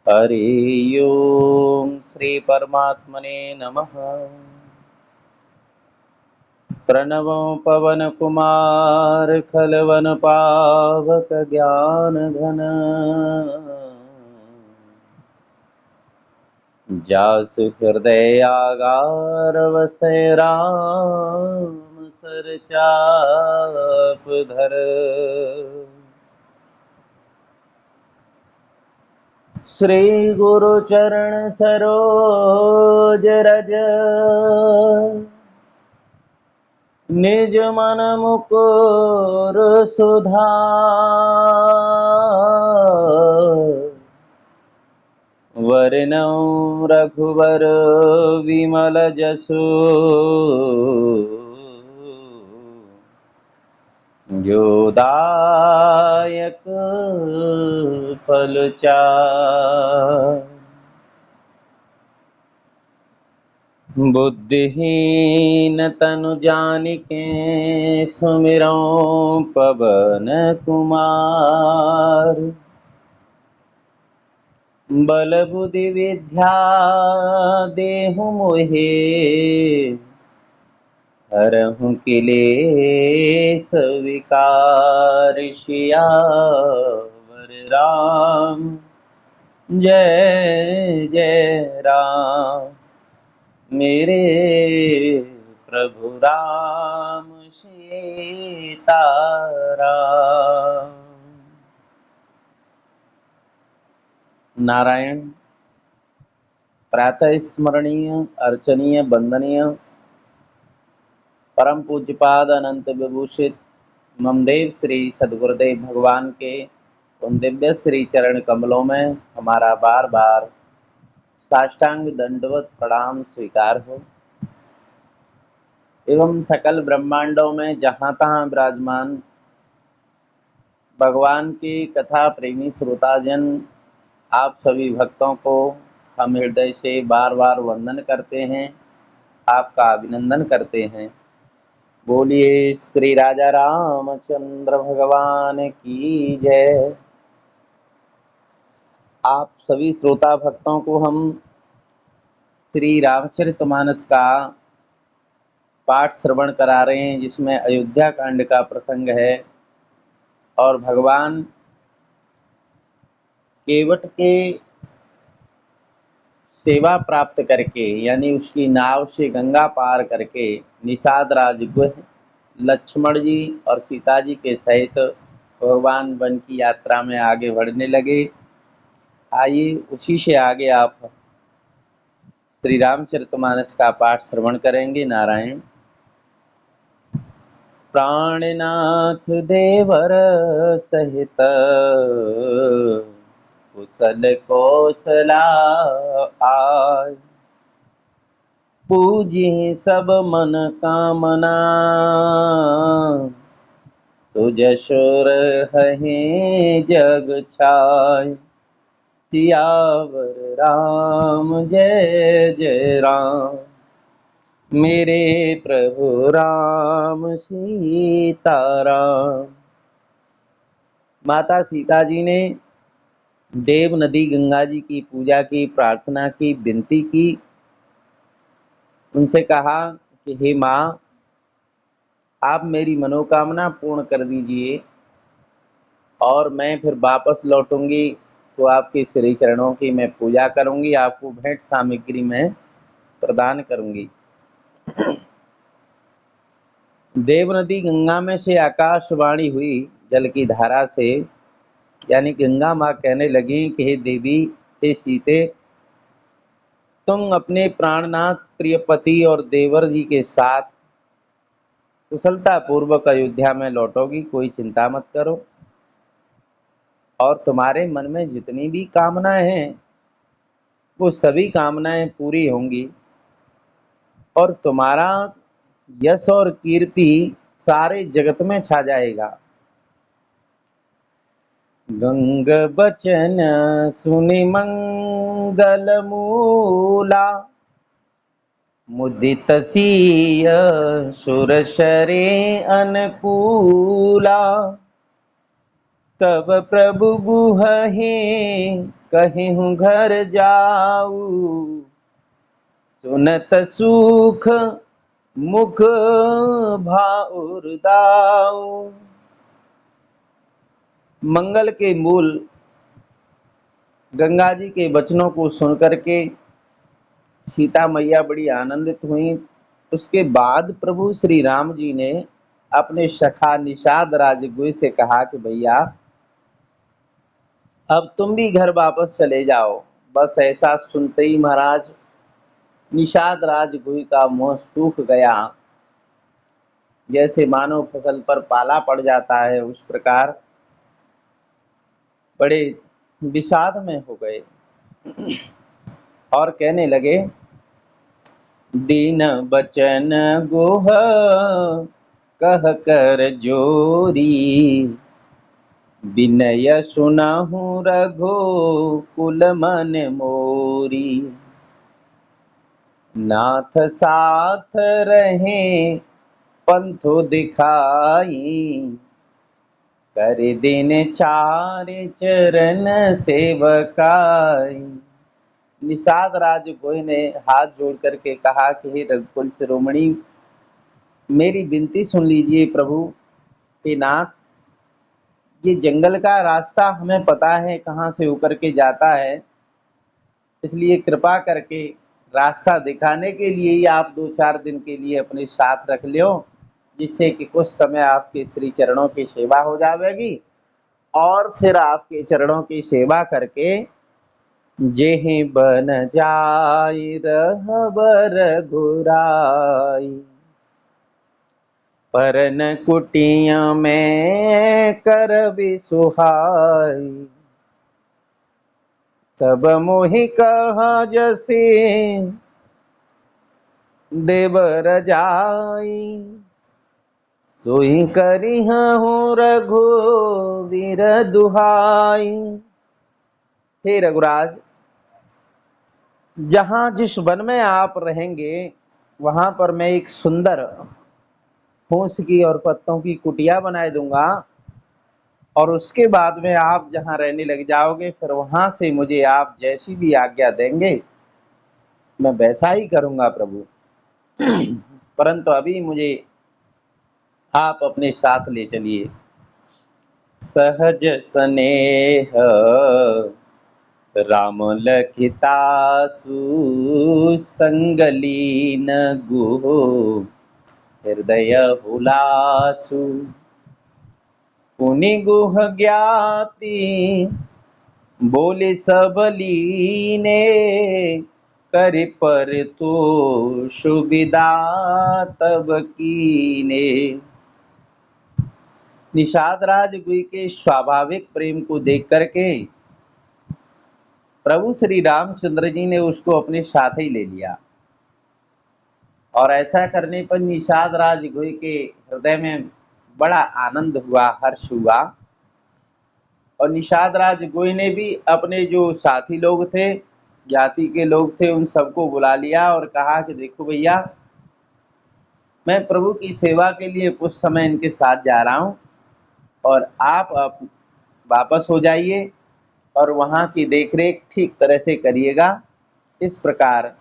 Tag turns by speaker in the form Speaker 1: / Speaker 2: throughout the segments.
Speaker 1: हरि ओम श्री परमात्मने नमः। प्रणवो पवन कुमार खलवन पावक ज्ञान घन जासु हृदय आगार वसै राम सर चाप धर। श्री गुरु चरण सरोज रज निज मन मुकुर सुधार। वरनौ रघुवर विमल जसु जोदायक फलचार। बुद्धिहीन तनु जानिके सुमिरौ पवन कुमार। बल बुद्धि विद्या देहु मोहे हरहु क्लेश विकार। सियावर राम जय जय राम। मेरे प्रभु राम सीताराम। नारायण प्रातः स्मरणीय अर्चनीय वंदनीय परम पूज्यपाद अनंत विभूषित ममदेव श्री सद्गुरुदेव भगवान के उन दिव्य श्री चरण कमलों में हमारा बार बार साष्टांग दंडवत प्रणाम स्वीकार हो एवं सकल ब्रह्मांडों में जहाँ तहाँ विराजमान भगवान की कथा प्रेमी श्रोताजन आप सभी भक्तों को हम हृदय से बार बार वंदन करते हैं, आपका अभिनंदन करते हैं। बोलिए श्री राजा रामचंद्र भगवान की जय। आप सभी श्रोता भक्तों को हम श्री रामचरितमानस का पाठ श्रवण करा रहे हैं, जिसमें अयोध्या कांड का प्रसंग है और भगवान केवट के सेवा प्राप्त करके यानी उसकी नाव से गंगा पार करके निषाद राजगुह लक्ष्मण जी और सीता जी के सहित भगवान वन की यात्रा में आगे बढ़ने लगे। आइए उसी से आगे आप श्री रामचरितमानस का पाठ श्रवण करेंगे। नारायण। प्राणनाथ देवर सहित कुशल कौशला आय। पूजी सब मन कामना सुजसुर हहि जग छाय। सियावर राम जय जय राम। मेरे प्रभु राम सीताराम। माता सीता जी ने देव नदी गंगा जी की पूजा की, प्रार्थना की, विनती की। उनसे कहा कि हे माँ, आप मेरी मनोकामना पूर्ण कर दीजिए और मैं फिर वापस लौटूंगी तो आपके श्री चरणों की मैं पूजा करूंगी, आपको भेंट सामग्री मैं प्रदान करूंगी। देव नदी गंगा में से आकाशवाणी हुई जल की धारा से, यानी गंगा माँ कहने लगी कि हे देवी, हे सीते, तुम अपने प्राणनाथ प्रिय पति और देवर जी के साथ कुशलता पूर्वक अयोध्या में लौटोगी, कोई चिंता मत करो। और तुम्हारे मन में जितनी भी कामनाएं हैं वो सभी कामनाएं पूरी होंगी और तुम्हारा यश और कीर्ति सारे जगत में छा जाएगा। गंग बचन सुनि मंगल मूला। मुदित सिय सुर सरे अनुकूला। तब प्रभु गुहहि कहिहूँ घर जाऊ, सुनत सुख मुख भाउर दाऊ। मंगल के मूल गंगा जी के वचनों को सुनकर के सीता मैया बड़ी आनंदित हुई। उसके बाद प्रभु श्री राम जी ने अपने सखा निषाद राजगुह से कहा कि भैया अब तुम भी घर वापस चले जाओ। बस ऐसा सुनते ही महाराज निषाद राजगुह का मुंह सूख गया, जैसे मानो फसल पर पाला पड़ जाता है, उस प्रकार बड़े विषाद में हो गए और कहने लगे, दीन बचन गुह कह कर जोरी, विनय सुनहु रघो कुल मन मोरी। नाथ साथ रहे पंथो दिखाई, कर दिन चार चरण सेवकाई। निषाद राजगुह ने हाथ जोड़ करके कहा कि हे रघुकुल शिरोमणि, मेरी विनती सुन लीजिए प्रभु कि नाथ, ये जंगल का रास्ता हमें पता है कहाँ से होकर के जाता है, इसलिए कृपा करके रास्ता दिखाने के लिए ही आप 2-4 दिन के लिए अपने साथ रख लियो, जिससे कि कुछ समय आपके श्री चरणों की सेवा हो जाएगी और फिर आपके चरणों की सेवा करके जेहि बन जाई रहबर घुराई, परन कुटिया में करबि सुहाई। तब मोहि कहा जसी देव रजाई, सोई करिहूँ रघुवीर दुहाई। हे रघुराज, जहाँ जिस वन में आप रहेंगे वहां पर मैं एक सुंदर फूस की और पत्तों की कुटिया बनाए दूंगा, और उसके बाद में आप जहाँ रहने लग जाओगे, फिर वहां से मुझे आप जैसी भी आज्ञा देंगे मैं वैसा ही करूंगा प्रभु। परंतु अभी मुझे आप अपने साथ ले चलिए। सहज स्नेह राम लखितासु, संगलीन गुह हृदय हुलासु। पुनि गुह ज्ञाति बोले सब लीने, कर पर तो सुविदा तब कीने। निषाद राजगुह के स्वाभाविक प्रेम को देख करके प्रभु श्री रामचंद्र जी ने उसको अपने साथ ही ले लिया, और ऐसा करने पर निषाद राजगुह के हृदय में बड़ा आनंद हुआ, हर्ष हुआ। और निषाद राजगुह ने भी अपने जो साथी लोग थे, जाति के लोग थे, उन सबको बुला लिया और कहा कि देखो भैया, मैं प्रभु की सेवा के लिए कुछ समय इनके साथ जा रहा हूँ, और आप वापस हो जाइए और वहाँ की देखरेख ठीक तरह से करिएगा। इस प्रकार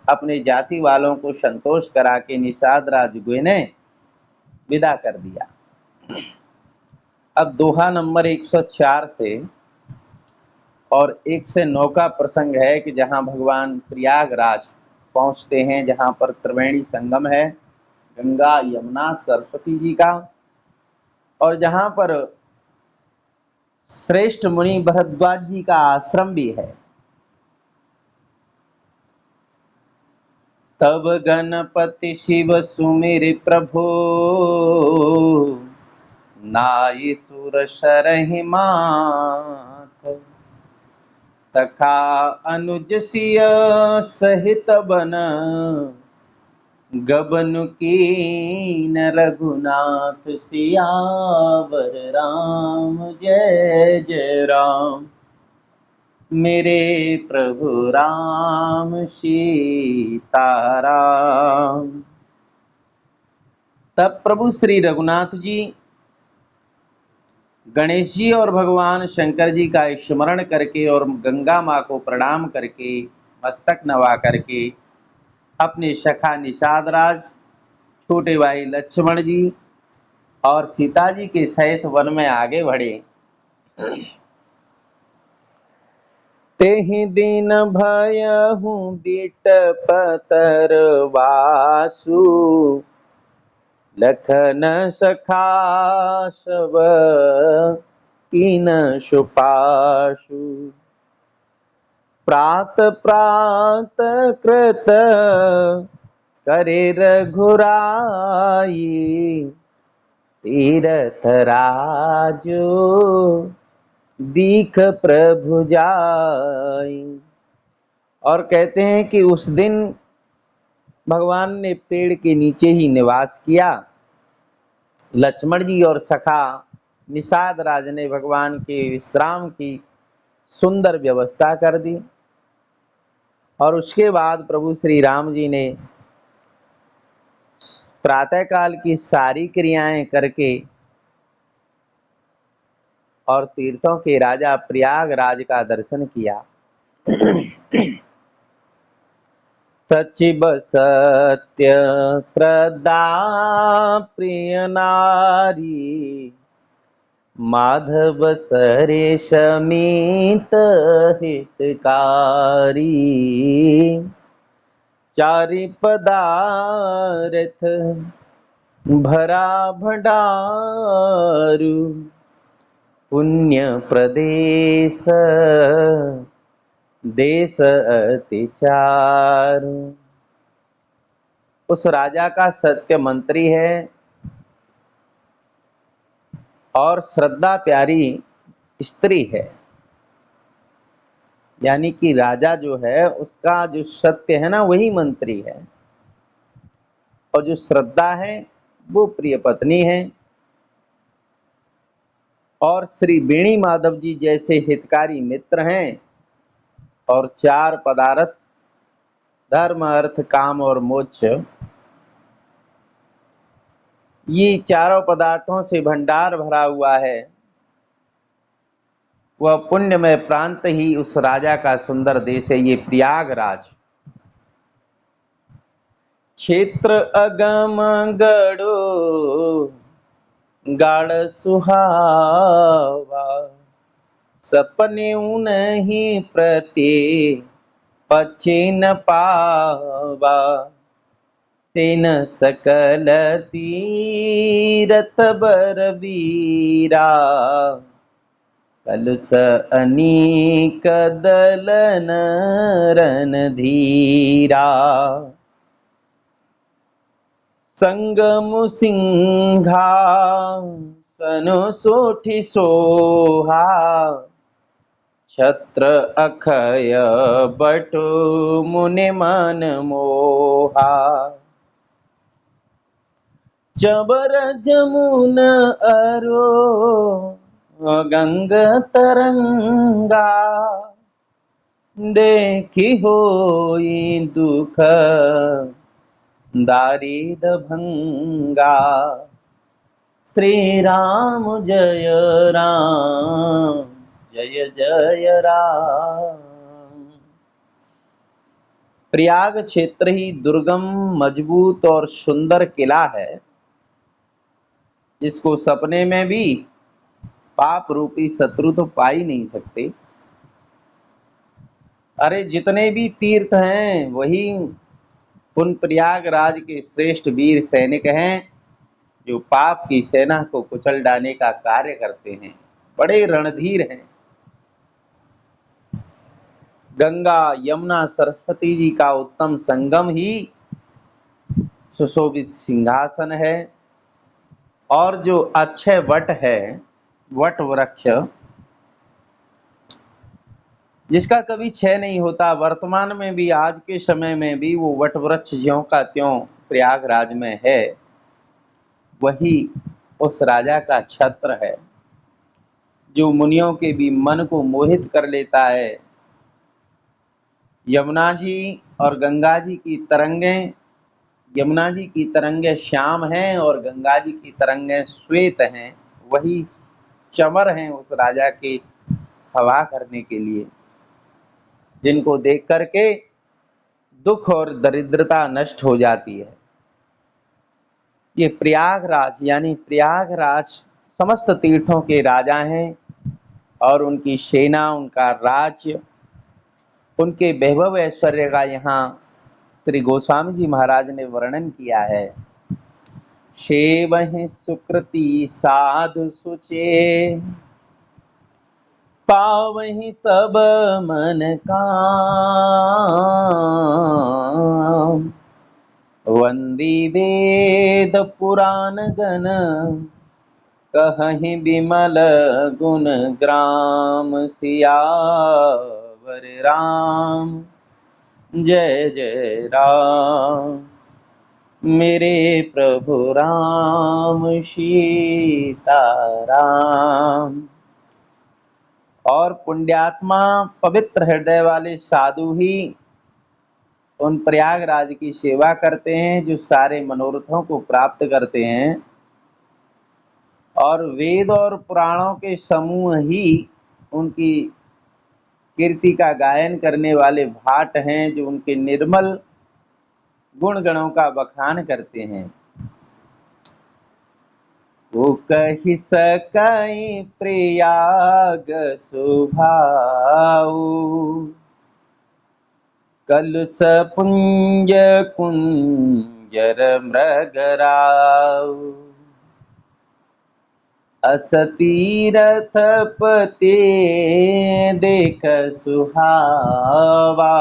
Speaker 1: अपने जाति वालों को संतोष करा के निषाद राजगुह ने विदा कर दिया। अब दोहा नंबर 104 से और 1 से 9 का प्रसंग है कि जहाँ भगवान प्रयागराज पहुँचते हैं, जहाँ पर त्रिवेणी संगम है गंगा यमुना सरस्वती जी का, और जहाँ पर श्रेष्ठ मुनि भरद्वाज जी का आश्रम भी है। तब गणपति शिव सुमिर प्रभु, नाई सुर शरहि माथ। सखा अनुज सिय सहित बन, गबन कीन रघुनाथ सियावर राम। जय जय राम मेरे प्रभु राम सीताराम। तब प्रभु श्री रघुनाथ जी गणेश जी और भगवान शंकर जी का स्मरण करके और गंगा माँ को प्रणाम करके मस्तक नवा करके अपने सखा निषाद राज, छोटे भाई लक्ष्मण जी और सीता जी के सहित वन में आगे बढ़े। तेहि दिन भयहु बिटपतर वासु, लखन सखा सब कीन सुपाशु। प्रात प्रात कृत करे रघुराई, तीरथ राजो दीख प्रभु जाई। और कहते हैं कि उस दिन भगवान ने पेड़ के नीचे ही निवास किया। लक्ष्मण जी और सखा निषाद राज ने भगवान के विश्राम की सुंदर व्यवस्था कर दी। और उसके बाद प्रभु श्री राम जी ने प्रातःकाल की सारी क्रियाएं करके और तीर्थों के राजा प्रयागराज का दर्शन किया। सचिव सत्य श्रद्धा प्रिय नारी, माधव सरेश मीत हितकारी। चारि पदार्थ भरा भंडारु, पुण्य प्रदेश देश अति चारु। उस राजा का सत्य मंत्री है और श्रद्धा प्यारी स्त्री है। यानी कि राजा जो है उसका जो सत्य है ना वही मंत्री है, और जो श्रद्धा है वो प्रिय पत्नी है। और श्री वेणी माधव जी जैसे हितकारी मित्र हैं। और चार पदार्थ धर्म अर्थ काम और मोक्ष, ये चारों पदार्थों से भंडार भरा हुआ है। वह पुण्यमय प्रांत ही उस राजा का सुंदर देश है, ये प्रयागराज। क्षेत्र अगम गढ़ो गाढ़ सुहावा, सपने नहीं प्रति पचे न पावा। सेन सकल तीरथ बरबीरा, कलुष अनीक दलन रणधीरा। संगमु सिंघा सनु सोठि सोहा, छत्र अखय बटु मुनि मन मोहा। चबर जमुन अरो गंग तरंगा, देखी होई दुख दारिद भंगा। श्री राम जय राम जय जय राम। प्रयाग क्षेत्र ही दुर्गम मजबूत और सुंदर किला है, जिसको सपने में भी पाप रूपी शत्रु तो पा ही नहीं सकते। अरे जितने भी तीर्थ हैं वही उन प्रयागराज के श्रेष्ठ वीर सैनिक हैं, जो पाप की सेना को कुचल डालने का कार्य करते हैं। बड़े रणधीर हैं। गंगा यमुना सरस्वती जी का उत्तम संगम ही सुशोभित सिंहासन है। और जो अक्षय वट है, वट वृक्ष, जिसका कभी क्षय नहीं होता, वर्तमान में भी आज के समय में भी वो वट वृक्ष ज्यों का त्यों प्रयागराज में है, वही उस राजा का छत्र है, जो मुनियों के भी मन को मोहित कर लेता है। यमुना जी और गंगा जी की तरंगें, यमुना जी की तरंगें श्याम हैं और गंगा जी की तरंगें श्वेत हैं। वही चमर हैं उस राजा के हवा करने के लिए, जिनको देख करके दुख और दरिद्रता नष्ट हो जाती है। ये प्रयागराज यानी प्रयागराज समस्त तीर्थों के राजा हैं और उनकी सेना, उनका राज्य, उनके वैभव ऐश्वर्य का यहाँ श्री गोस्वामी जी महाराज ने वर्णन किया है। सेवहि सुकृति साधु सुचे, पावहि सब मन काम, वंदी वेद पुराण गण, कहहि विमल गुण ग्राम, सियावर राम जय जय राम। मेरे प्रभु राम सीताराम। और पुण्यात्मा पवित्र हृदय वाले साधु ही उन प्रयागराज की सेवा करते हैं, जो सारे मनोरथों को प्राप्त करते हैं। और वेद और पुराणों के समूह ही उनकी कीर्ति का गायन करने वाले भाट हैं, जो उनके निर्मल गुण गणों का बखान करते हैं। वो कहि सकई प्रयाग सुभाऊ, कलुष पुंज कुंजर मृगराऊ, अस तीरथपते देख सुहावा,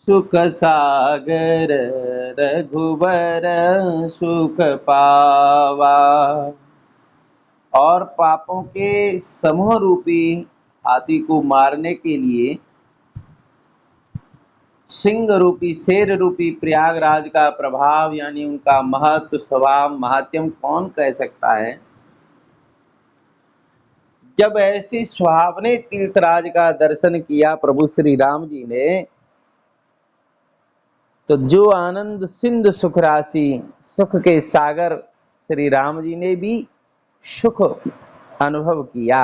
Speaker 1: सुख सागर रघुबर सुख पावा। और पापों के समूह रूपी हाथी को मारने के लिए सिंह रूपी, शेर रूपी प्रयागराज का प्रभाव यानी उनका महत्व, स्वभाव, महात्म्य कौन कह सकता है। जब ऐसी सुहावने तीर्थराज का दर्शन किया प्रभु श्री राम जी ने, तो जो आनंद सिंधु सुख राशि, सुख के सागर श्री राम जी ने भी सुख अनुभव किया।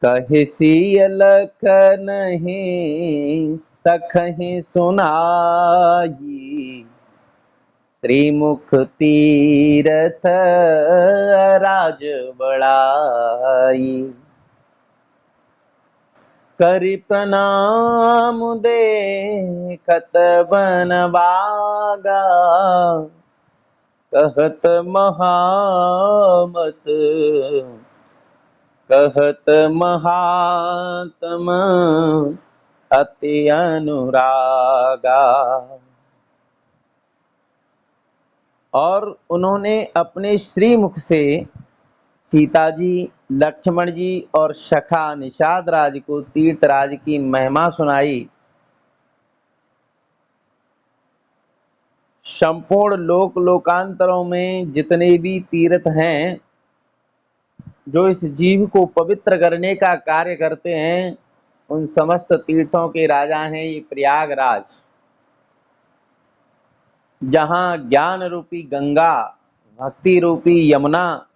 Speaker 1: कहि सिय लखन ही सखहि सुनाई, श्रीमुख तीरथ राज बड़ाई, करि प्रणाम देखत बन बागा, कहत महामत कहत महात्म अति अनुरागा। और उन्होंने अपने श्रीमुख से सीता जी, लक्ष्मण जी और सखा निषाद राज को तीर्थराज की महिमा सुनाई। संपूर्ण लोक लोकांतरों में जितने भी तीर्थ हैं, जो इस जीव को पवित्र करने का कार्य करते हैं, उन समस्त तीर्थों के राजा हैं ये प्रयागराज, जहाँ ज्ञान रूपी गंगा, भक्ति रूपी यमुना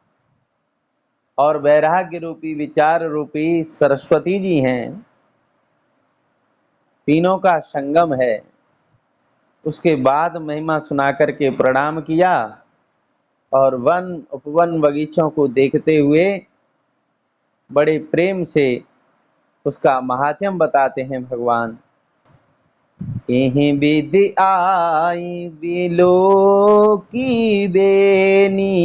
Speaker 1: और वैराग्य रूपी, विचार रूपी सरस्वती जी हैं। तीनों का संगम है। उसके बाद महिमा सुना करके प्रणाम किया और वन उपवन बगीचों को देखते हुए बड़े प्रेम से उसका महात्म्य बताते हैं भगवान। एहि विधि आई बिलो की बेनी,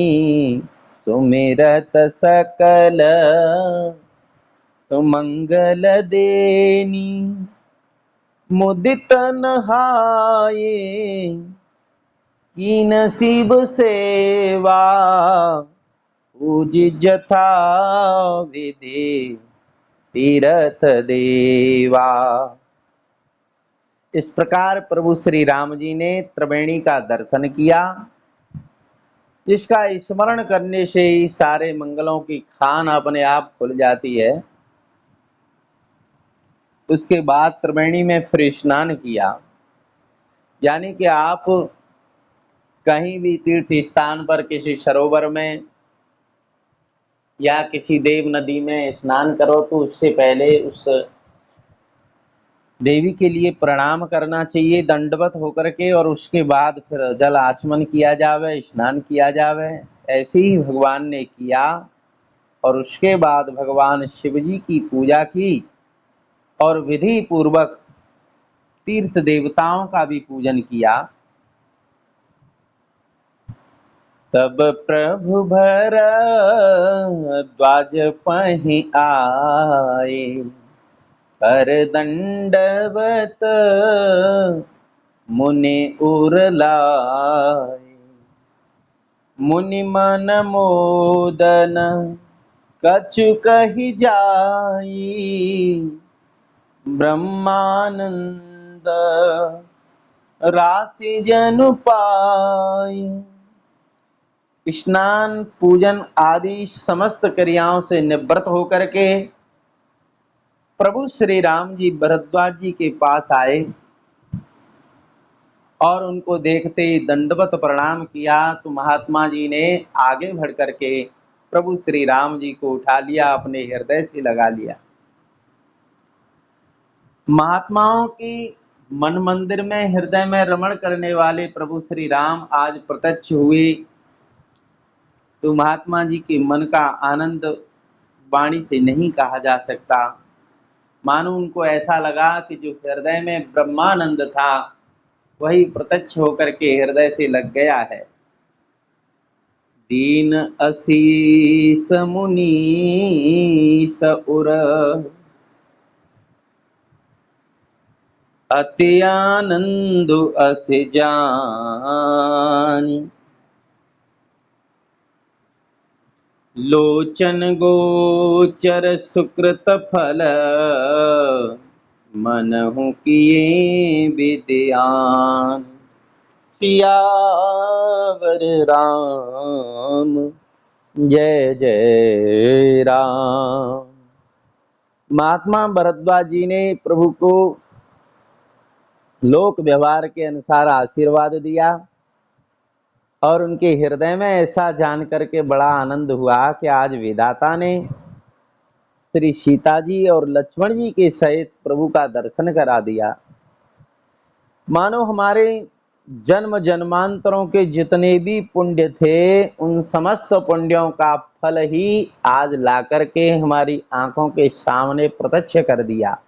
Speaker 1: सुमिरत सकल सुमंगल देनी, मुदित नहाए की नसीब सेवा, पूज जथा विधि तीरथ देवा। इस प्रकार प्रभु श्री राम जी ने त्रिवेणी का दर्शन किया, जिसका स्मरण करने से ही सारे मंगलों की खान अपने आप खुल जाती है। उसके बाद त्रिवेणी में फिर स्नान किया, यानी कि आप कहीं भी तीर्थ स्थान पर किसी सरोवर में या किसी देव नदी में स्नान करो तो उससे पहले उस देवी के लिए प्रणाम करना चाहिए दंडवत होकर के, और उसके बाद फिर जल आचमन किया जावे, स्नान किया जावे। ऐसे ही भगवान ने किया और उसके बाद भगवान शिव जी की पूजा की और विधि पूर्वक तीर्थ देवताओं का भी पूजन किया। तब प्रभु भरद्वाज पहि आए, कर दंडवत मुनि उर लाए। मुनि मन मोदन कछु कहि जाई, ब्रह्मानंद राशि जनु पाई। स्नान पूजन आदि समस्त क्रियाओं से निवृत्त होकर के प्रभु श्री राम जी भरद्वाज जी के पास आए और उनको देखते ही दंडवत प्रणाम किया। तो महात्मा जी ने आगे बढ़ करके प्रभु श्री राम जी को उठा लिया, अपने हृदय से लगा लिया। महात्माओं की मन मंदिर में हृदय में रमण करने वाले प्रभु श्री राम आज प्रत्यक्ष हुए। तो महात्मा जी के मन का आनंद वाणी से नहीं कहा जा सकता। मानो उनको ऐसा लगा कि जो हृदय में ब्रह्मानंद था वही प्रत्यक्ष होकर के हृदय से लग गया है। दीन असीस मुनीस उर, अति आनंद अस जानी। लोचन गोचर सुकृत फल, मनहु किए विद्यान। सियावर राम जय जय राम। महात्मा भरद्वाज जी ने प्रभु को लोक व्यवहार के अनुसार आशीर्वाद दिया और उनके हृदय में ऐसा जान करके बड़ा आनंद हुआ कि आज विधाता ने श्री सीता जी और लक्ष्मण जी के सहित प्रभु का दर्शन करा दिया। मानो हमारे जन्म जन्मांतरों के जितने भी पुण्य थे उन समस्त पुण्यों का फल ही आज ला करके हमारी आंखों के सामने प्रत्यक्ष कर दिया।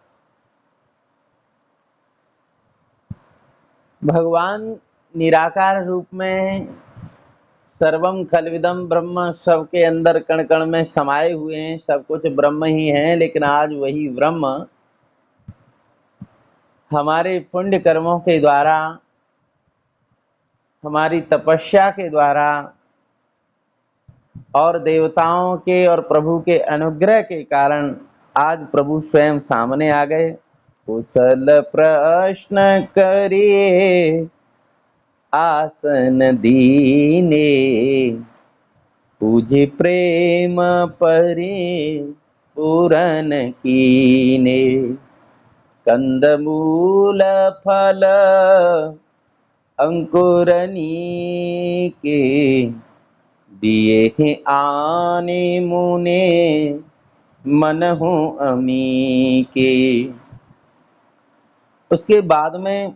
Speaker 1: भगवान निराकार रूप में सर्वम खलविदम ब्रह्म, सबके अंदर कण कण में समाये हुए हैं, सब कुछ ब्रह्म ही है। लेकिन आज वही ब्रह्म हमारे पुण्य कर्मों के द्वारा, हमारी तपस्या के द्वारा और देवताओं के और प्रभु के अनुग्रह के कारण आज प्रभु स्वयं सामने आ गए। कुशल प्रश्न करिए आसन दीने, पूजे प्रेम परे पूरन कीने। कंदमूल फल अंकुरनी के, दिए हैं आने मुने मनहु अमी के। उसके बाद में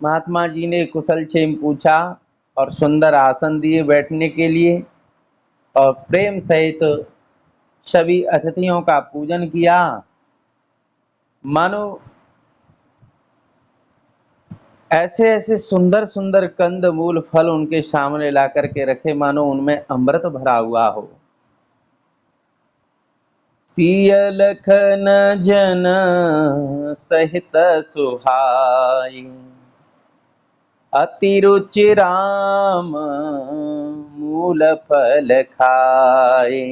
Speaker 1: महात्मा जी ने कुशल क्षेम पूछा और सुंदर आसन दिए बैठने के लिए और प्रेम सहित सभी अतिथियों का पूजन किया। मानो ऐसे ऐसे सुंदर सुंदर कंद मूल फल उनके सामने ला करके रखे, मानो उनमें अमृत भरा हुआ हो। सिय लखन जन सहित सुहाई, अति रुचि राम मूल फल खाए।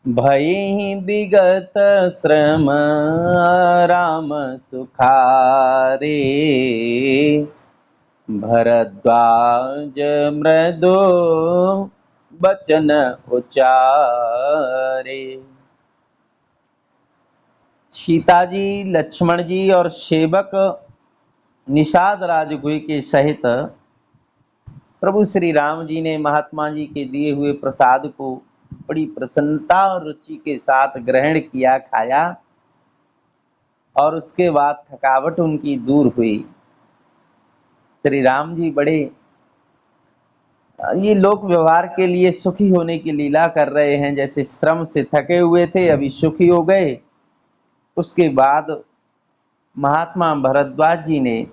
Speaker 1: भई विगत श्रम राम सुखारे, भरद्वाज मृदु बचन उचारे। सीता जी, लक्ष्मण जी और सेवक निषाद राजगुह के सहित प्रभु श्री राम जी ने महात्मा जी के दिए हुए प्रसाद को बड़ी प्रसन्नता और रुचि के साथ ग्रहण किया, खाया, और उसके बाद थकावट उनकी दूर हुई। श्री राम जी बड़े ये लोक व्यवहार के लिए सुखी होने की लीला कर रहे हैं। जैसे श्रम से थके हुए थे, अभी सुखी हो गए। उसके बाद महात्मा भरद्वाज जी ने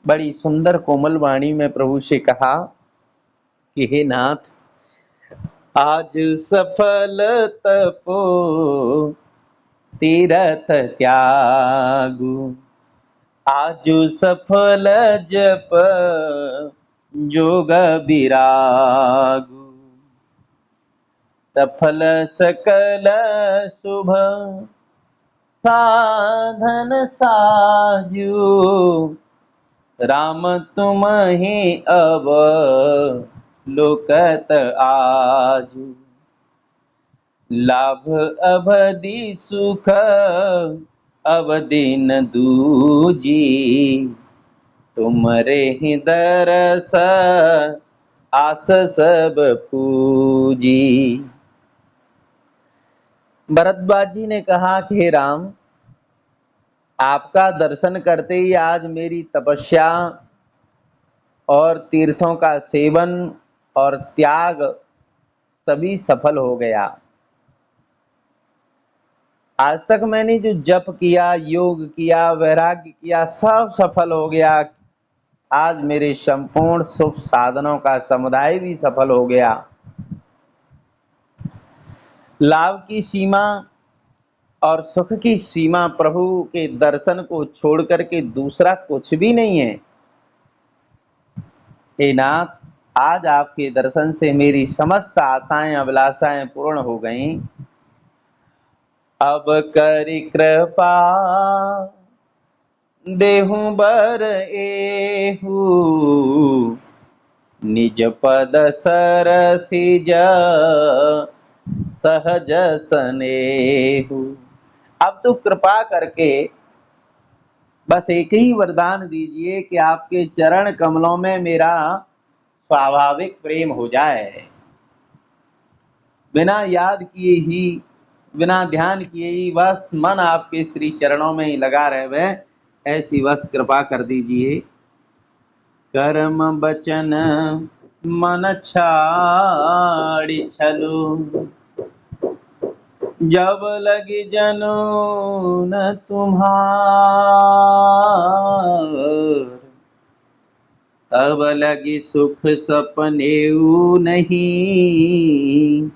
Speaker 1: बड़ी सुंदर कोमल वाणी में प्रभु से कहा कि हे नाथ, आज सफल तपो तीरथ त्यागु, आजु सफल जप जोग विरागु, सफल सकल शुभ साधन साजु, राम तुम ही अब लोकत आजु, लाभ अवधि सुख अवधि न दूजी, तुमरे ही दरस आस सब पूजी। भरद्वाज जी ने कहा कि हे राम, आपका दर्शन करते ही आज मेरी तपस्या और तीर्थों का सेवन और त्याग सभी सफल हो गया। आज तक मैंने जो जप किया, योग किया, वैराग्य किया, सब सफल हो गया। आज मेरे संपूर्ण शुभ साधनों का समुदाय भी सफल हो गया। लाभ की सीमा और सुख की सीमा प्रभु के दर्शन को छोड़ करके दूसरा कुछ भी नहीं है। हे नाथ, आज आपके दर्शन से मेरी समस्त आशाएं अभिलाषाएं पूर्ण हो गईं। अब करि कृपा देहु बर एहू, निज पद सरसिज सहज सनेहू। अब तो कृपा करके बस एक ही वरदान दीजिए कि आपके चरण कमलों में मेरा स्वाभाविक प्रेम हो जाए। बिना याद किए ही, बिना ध्यान किए ही बस मन आपके श्री चरणों में ही लगा रहे, ऐसी बस कृपा कर दीजिए। कर्म बचन मन छाड़ी छलु, जब लगी जनून तुम्हार, तब लगी सुख सपनेऊ नहीं,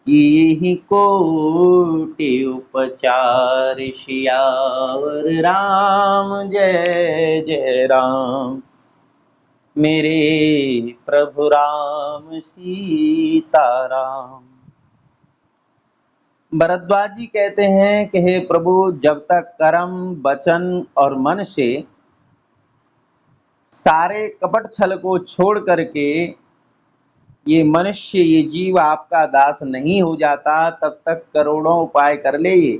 Speaker 1: यही कोटि उपचार। सियावर राम जय जय राम, मेरे प्रभु राम सीताराम। भरद्वाज जी कहते हैं कि हे प्रभु, जब तक कर्म, वचन और मन से सारे कपट छल को छोड़ करके ये मनुष्य, ये जीव आपका दास नहीं हो जाता, तब तक करोड़ों उपाय कर ले,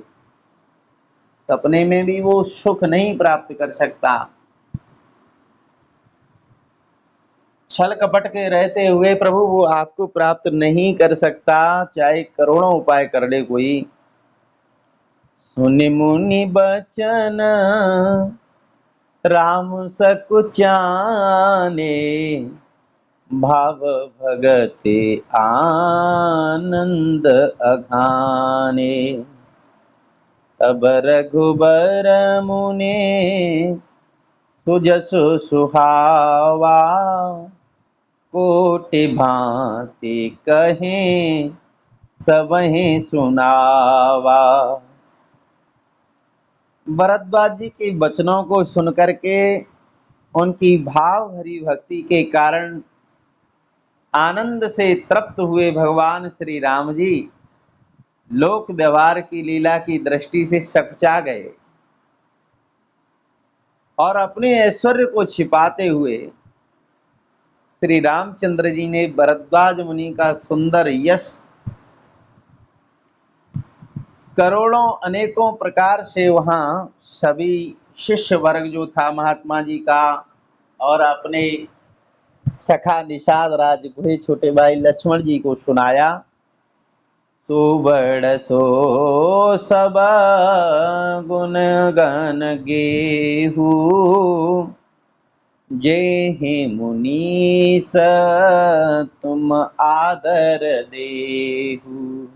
Speaker 1: सपने में भी वो सुख नहीं प्राप्त कर सकता। छल कपट के रहते हुए प्रभु वो आपको प्राप्त नहीं कर सकता, चाहे करोड़ों उपाय कर ले कोई। सुनि मुनि बचन राम सकुचाने, भाव भगति आनंद अघाने, तब रघुबर मुने सुजसु सुहावा, कोटि भांति कहें सबहि सुनावा। भरद्वाज जी के वचनों को सुनकर के उनकी भाव भरी भक्ति के कारण आनंद से तृप्त हुए भगवान श्री राम जी लोक व्यवहार की लीला की दृष्टि से सकचा गए और अपने ऐश्वर्य को छिपाते हुए श्री रामचंद्र जी ने भरद्वाज मुनि का सुंदर यश करोड़ों अनेकों प्रकार से वहां सभी शिष्य वर्ग जो था महात्मा जी का और अपने सखा निषाद राज के छोटे भाई लक्ष्मण जी को सुनाया। सुबड़ सो सब गुण गन गेहू, जेहि मुनीस तुम आदर देहु।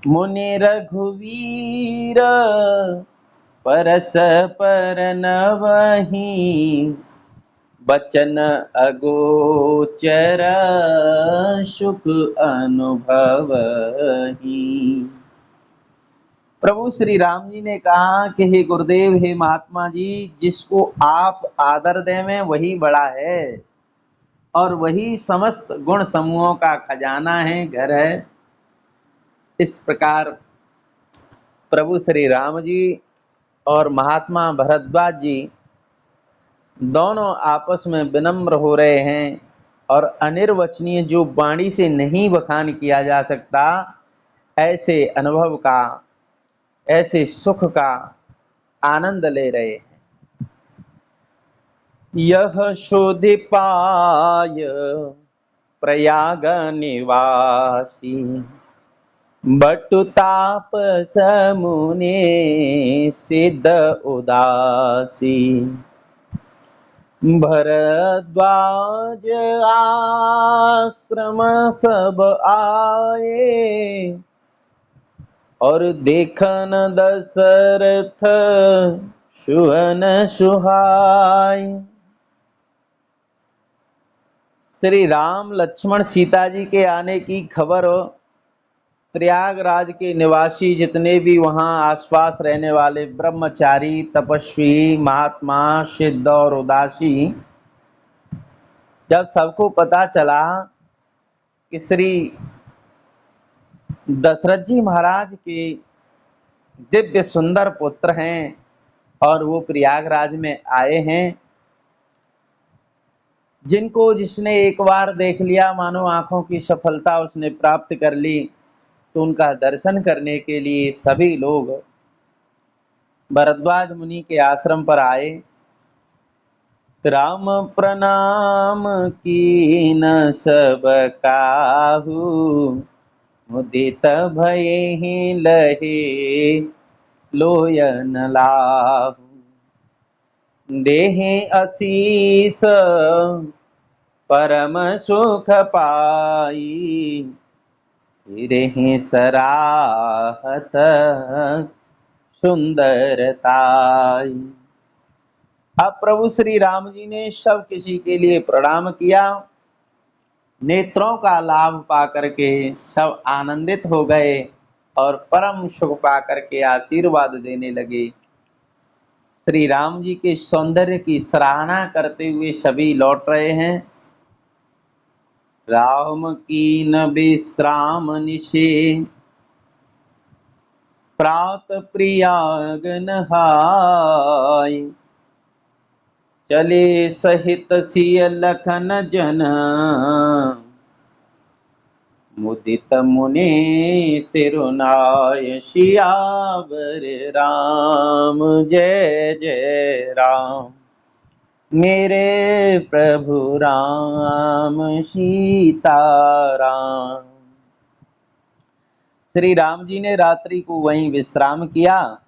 Speaker 1: मुनि रघुवीर परस पर नवहि, बचन अगोचर सुख अनुभवहि। प्रभु श्री राम जी ने कहा कि हे गुरुदेव, हे महात्मा जी, जिसको आप आदर देवें वही बड़ा है और वही समस्त गुण समूहों का खजाना है, घर है। इस प्रकार प्रभु श्री राम जी और महात्मा भरद्वाज जी दोनों आपस में विनम्र हो रहे हैं और अनिर्वचनीय, जो वाणी से नहीं बखान किया जा सकता, ऐसे अनुभव का, ऐसे सुख का आनंद ले रहे हैं। यह शोधि पाय प्रयाग निवासी, बटु तापस मुनि सिद्ध उदासी। भरद्वाज आश्रम सब आए, और देखन दशरथ सुहन सुहाय। श्री राम लक्ष्मण सीता जी के आने की खबर प्रयागराज के निवासी जितने भी वहाँ आसपास रहने वाले ब्रह्मचारी, तपस्वी, महात्मा, सिद्ध और उदासी, जब सबको पता चला कि श्री दशरथ जी महाराज के दिव्य सुंदर पुत्र हैं और वो प्रयागराज में आए हैं, जिनको जिसने एक बार देख लिया मानो आंखों की सफलता उसने प्राप्त कर ली, तो उनका दर्शन करने के लिए सभी लोग भरद्वाज मुनि के आश्रम पर आए। राम प्रणाम कीन सब काहू, मुदित भये लहे लोयन लाहू। देहे आशीष परम सुख पाई, फिरहि सराहत सुंदरताई। अब प्रभु श्री राम जी ने सब किसी के लिए प्रणाम किया। नेत्रों का लाभ पा करके सब आनंदित हो गए और परम सुख पा करके आशीर्वाद देने लगे। श्री राम जी के सौंदर्य की सराहना करते हुए सभी लौट रहे हैं। राम की न विश्राम निशे, प्रात प्रयाग नहाय। चले सहित सिय लखन जन, मुदित मुनि सिरुनाय। सियावर राम जय जय राम, मेरे प्रभु राम सीता राम। श्री राम जी ने रात्रि को वहीं विश्राम किया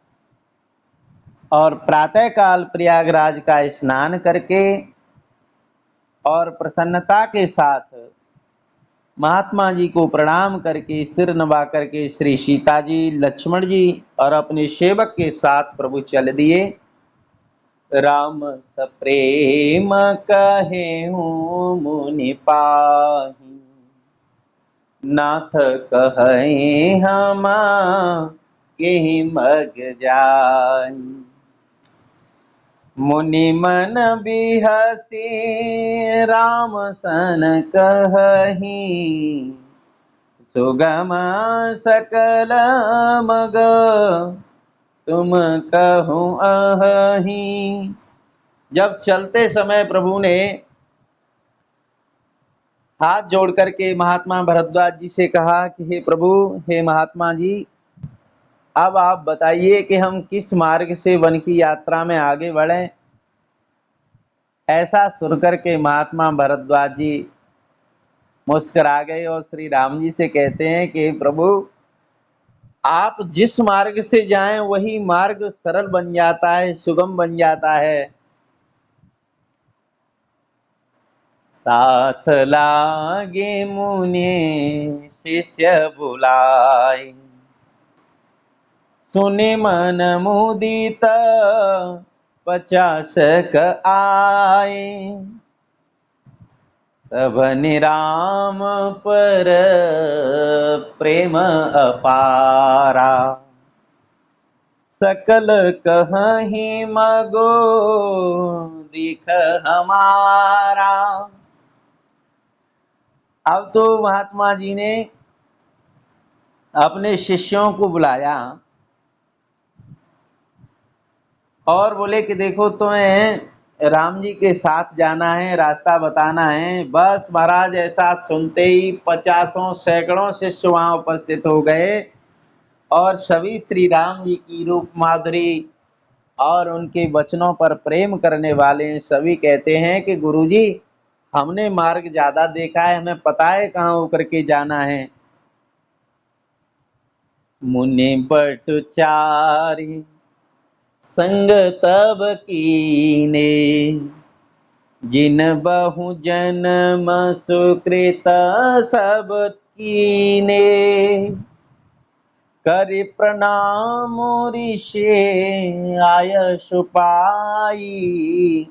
Speaker 1: और प्रातः काल प्रयागराज का स्नान करके और प्रसन्नता के साथ महात्मा जी को प्रणाम करके सिर नवा करके श्री सीता जी, लक्ष्मण जी और अपने सेवक के साथ प्रभु चल दिए। राम सप्रेम कहे हूँ मुनि पाही, नाथ कहे हम के मग जाई। मुनि मन बिहसी राम सन कही, सुगम सकल मग तुम कहूँ अहि। जब चलते समय प्रभु ने हाथ जोड़ करके महात्मा भरद्वाज जी से कहा कि हे प्रभु, हे महात्मा जी, अब आप बताइए कि हम किस मार्ग से वन की यात्रा में आगे बढ़ें। ऐसा सुनकर के महात्मा भरद्वाज जी मुस्कुरा गए और श्री राम जी से कहते हैं कि प्रभु, आप जिस मार्ग से जाएं वही मार्ग सरल बन जाता है, सुगम बन जाता है। साथ लागे मुनि शिष्य बुलाए, सुने मन मुदित 50 आए। सब निराम पर प्रेम अपारा, सकल कहीं मगो दिख हमारा। अब तो महात्मा जी ने अपने शिष्यों को बुलाया और बोले कि देखो, तुम्हें राम जी के साथ जाना है, रास्ता बताना है। बस महाराज ऐसा सुनते ही 50 सैकड़ों शिष्य वहां उपस्थित हो गए और सभी श्री राम जी की रूप माधुरी और उनके वचनों पर प्रेम करने वाले सभी कहते हैं कि गुरुजी, हमने मार्ग ज्यादा देखा है, हमें पता है कहाँ होकर के जाना है। मुनि बटुचारी संग तब कीने, जिन बहु जन्म सुकृत सब कीने। करि प्रणाम ऋषि आयस पाई,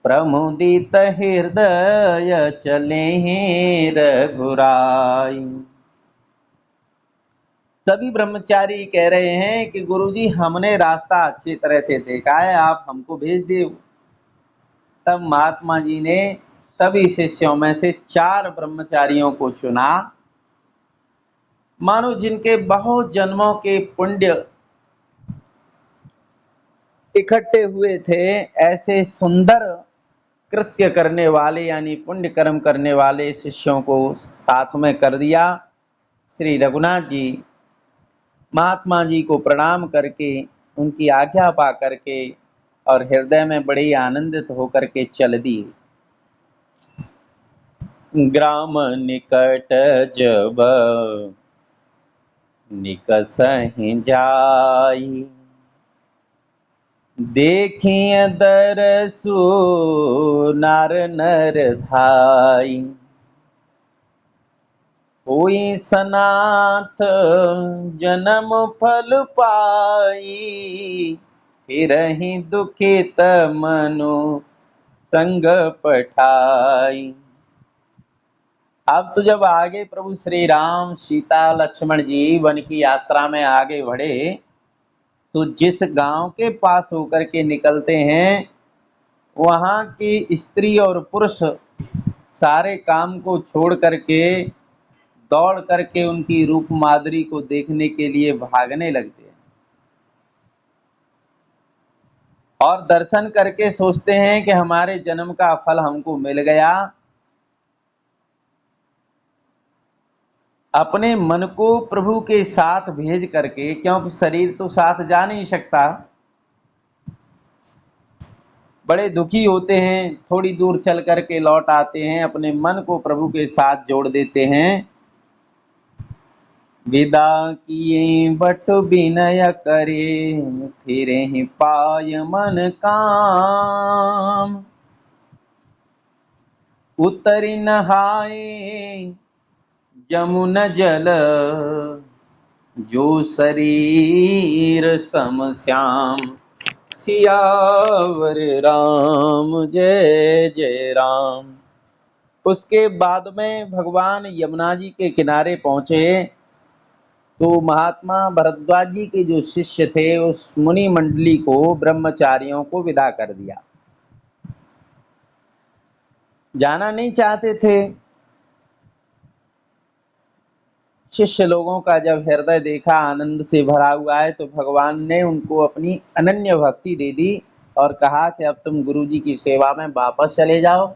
Speaker 1: प्रमुदित हृदय चले रघुराई। सभी ब्रह्मचारी कह रहे हैं कि गुरुजी, हमने रास्ता अच्छी तरह से देखा है, आप हमको भेज दे। तब महात्मा जी ने सभी शिष्यों में से 4 ब्रह्मचारियों को चुना, मानो जिनके बहुत जन्मों के पुण्य इकट्ठे हुए थे। ऐसे सुंदर कृत्य करने वाले यानी पुण्य कर्म करने वाले शिष्यों को साथ में कर दिया। श्री रघुनाथ जी महात्मा जी को प्रणाम करके, उनकी आज्ञा पा करके और हृदय में बड़ी आनंदित होकर के चल दी। ग्राम निकट जब निकसहि जाई, देखिए दरसु नार नर धाई। होई सनाथ जन्म फल पाई, फिरहि दुखित मनु संग पठाई। अब तो जब आगे प्रभु श्री राम, सीता, लक्ष्मण जी वन की यात्रा में आगे बढ़े, तो जिस गांव के पास होकर के निकलते हैं, वहां की स्त्री और पुरुष सारे काम को छोड़ करके दौड़ करके उनकी रूप माधुरी को देखने के लिए भागने लगते हैं और दर्शन करके सोचते हैं कि हमारे जन्म का फल हमको मिल गया। अपने मन को प्रभु के साथ भेज करके, क्योंकि शरीर तो साथ जा नहीं सकता, बड़े दुखी होते हैं, थोड़ी दूर चल करके लौट आते हैं, अपने मन को प्रभु के साथ जोड़ देते हैं। विदा किए बट विनय करे, फिरे ही पाय मन काम। उतरी नहाए जमुन जल, जो शरीर सम श्याम। सियावर राम जय जय राम। उसके बाद में भगवान यमुना जी के किनारे पहुंचे तो महात्मा भरद्वाज जी के जो शिष्य थे उस मुनि मंडली को, ब्रह्मचारियों को विदा कर दिया। जाना नहीं चाहते थे। शिष्य लोगों का जब हृदय देखा आनंद से भरा हुआ है, तो भगवान ने उनको अपनी अनन्य भक्ति दे दी और कहा कि अब तुम गुरु जी की सेवा में वापस चले जाओ।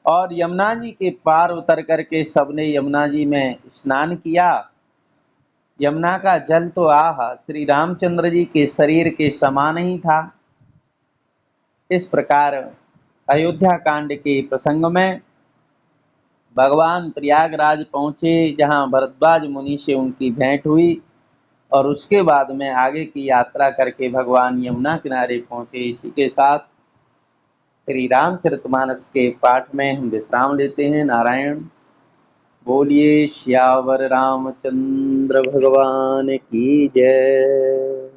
Speaker 1: और यमुना जी के पार उतर करके सबने यमुना जी में स्नान किया यमुना का जल तो आह श्री रामचंद्र जी के शरीर के समान ही था। इस प्रकार अयोध्या कांड के प्रसंग में भगवान प्रयागराज पहुँचे, जहाँ भरद्वाज मुनि से उनकी भेंट हुई और उसके बाद में आगे की यात्रा करके भगवान यमुना किनारे पहुँचे। इसी के साथ श्री रामचरितमानस के पाठ में हम विश्राम लेते हैं। नारायण। बोलिए श्यावर रामचंद्र भगवान की जय।